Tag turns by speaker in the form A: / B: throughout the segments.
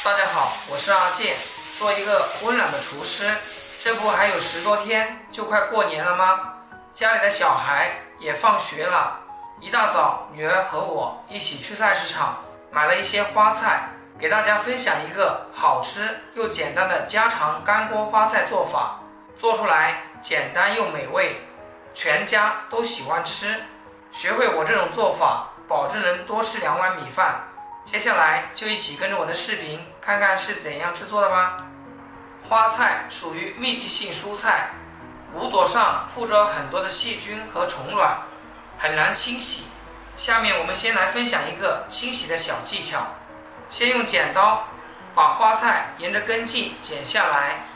A: 大家好，我是阿健，做一个温暖的厨师。这不还有10多天就快过年了吗？家里的小孩也放学了，一大早女儿和我一起去菜市场买了一些花菜，给大家分享一个好吃又简单的家常干锅花菜做法，做出来简单又美味，全家都喜欢吃。学会我这种做法，保证能多吃2碗米饭。接下来就一起跟着我的视频看看是怎样制作的吧。花菜属于密集性蔬菜，骨朵上铺着很多的细菌和虫卵，很难清洗。下面我们先来分享一个清洗的小技巧。先用剪刀把花菜沿着根茎剪下来，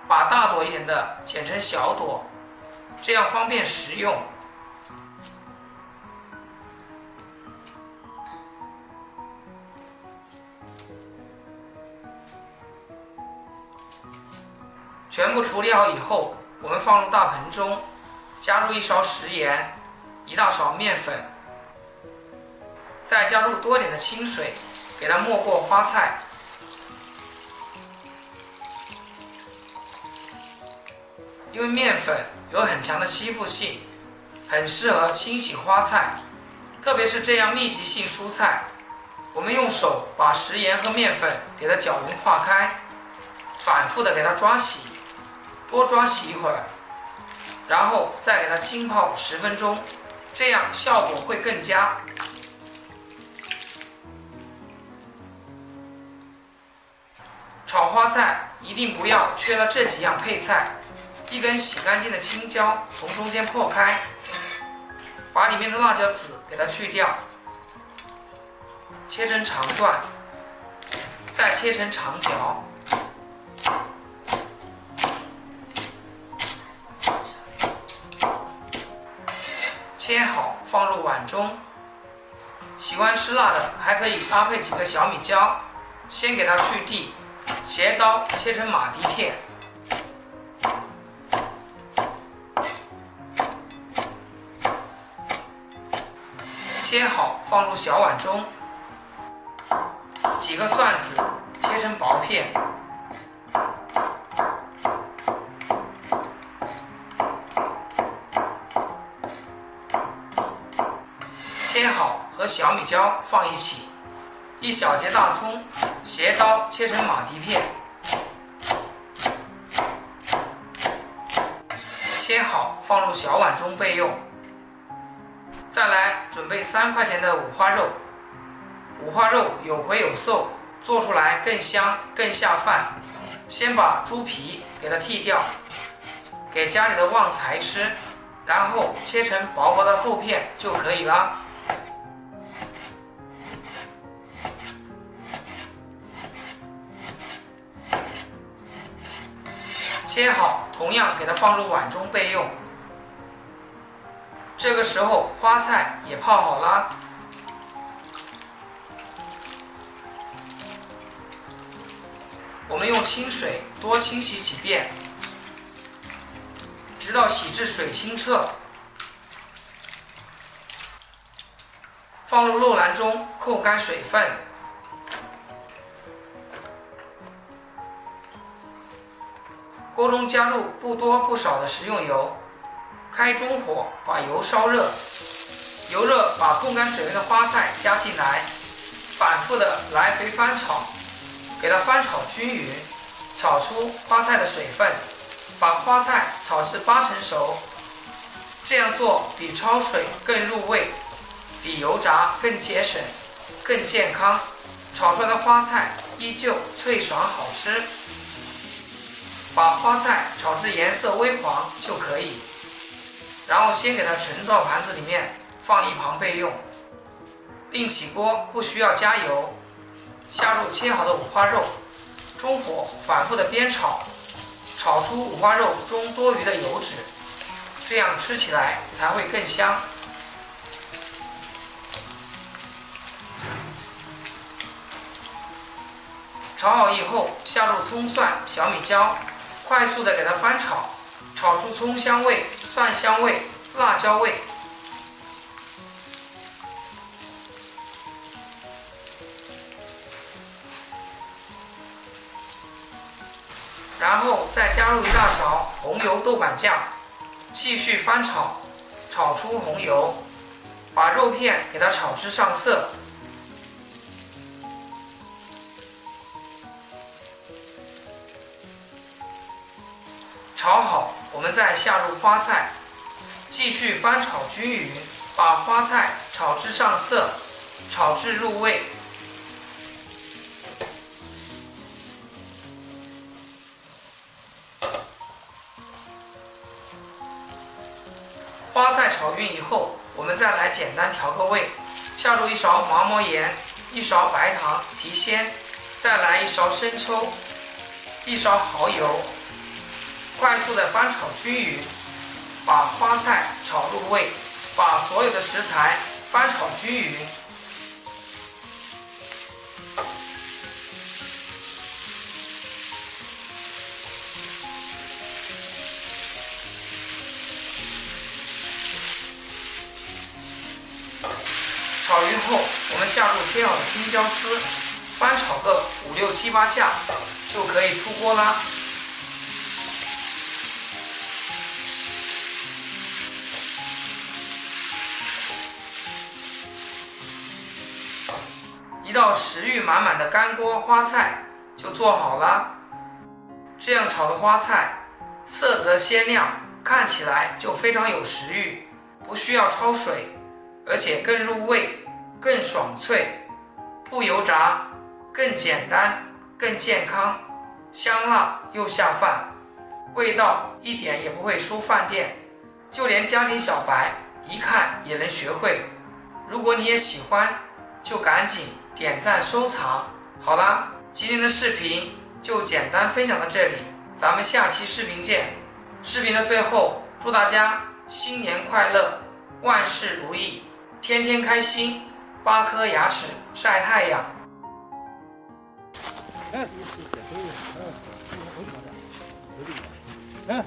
A: 把大朵一点的剪成小朵，这样方便食用。全部处理好以后，我们放入大盆中，加入1勺食盐，1大勺面粉，再加入多点的清水，给它没过花菜。因为面粉有很强的吸附性，很适合清洗花菜，特别是这样密集性蔬菜，我们用手把食盐和面粉给它搅匀化开，反复的给它抓洗，多抓洗一会儿，然后再给它浸泡10分钟，这样效果会更佳。炒花菜一定不要缺了这几样配菜。1根洗干净的青椒从中间破开，把里面的辣椒籽给它去掉，切成长段，再切成长条。切好放入碗中。喜欢吃辣的还可以搭配几个小米椒，先给它去蒂，斜刀切成马蹄片。切好放入小碗中，几个蒜子切成薄片，切好和小米椒放一起，1小节大葱斜刀切成马蹄片，切好放入小碗中备用。再来准备3块钱的五花肉，五花肉有肥有瘦，做出来更香更下饭。先把猪皮给它剔掉，给家里的旺财吃，然后切成薄薄的厚片就可以了。切好同样给它放入碗中备用。这个时候花菜也泡好了，我们用清水多清洗几遍，直到洗至水清澈。放入肉篮中扣干水分，锅中加入不多不少的食用油，开中火把油烧热，油热把控干水分的花菜加进来，反复的来回翻炒，给它翻炒均匀，炒出花菜的水分，把花菜炒至8成熟。这样做比焯水更入味，比油炸更节省，更健康。炒出来的花菜依旧脆爽好吃。把花菜炒至颜色微黄就可以。然后先给它盛到盘子里面，放一旁备用。另起锅不需要加油，下入切好的五花肉，中火反复的煸炒，炒出五花肉中多余的油脂，这样吃起来才会更香。炒好以后，下入葱蒜、小米椒，快速的给它翻炒，炒出葱香味、蒜香味、辣椒味，然后再加入1大勺红油豆瓣酱，继续翻炒，炒出红油，把肉片给它炒至上色。炒好，我们再下入花菜，继续翻炒均匀，把花菜炒至上色，炒至入味。花菜炒匀以后，我们再来简单调个味，下入1勺毛毛盐，1勺白糖提鲜，再来1勺生抽，1勺蚝油，快速的翻炒均匀，把花菜炒入味，把所有的食材翻炒均匀。炒匀后，我们下入切好的青椒丝，翻炒个5、6、7、8下，就可以出锅啦。一道食欲满满的干锅花菜就做好啦。这样炒的花菜，色泽鲜亮，看起来就非常有食欲，不需要焯水，而且更入味，更爽脆，不油炸，更简单，更健康，香辣又下饭，味道一点也不会输饭店，就连家庭小白一看也能学会。如果你也喜欢，就赶紧点赞收藏。好啦，今天的视频就简单分享到这里，咱们下期视频见。视频的最后，祝大家新年快乐，万事如意，天天开心，8颗牙齿晒太阳。
B: 哎。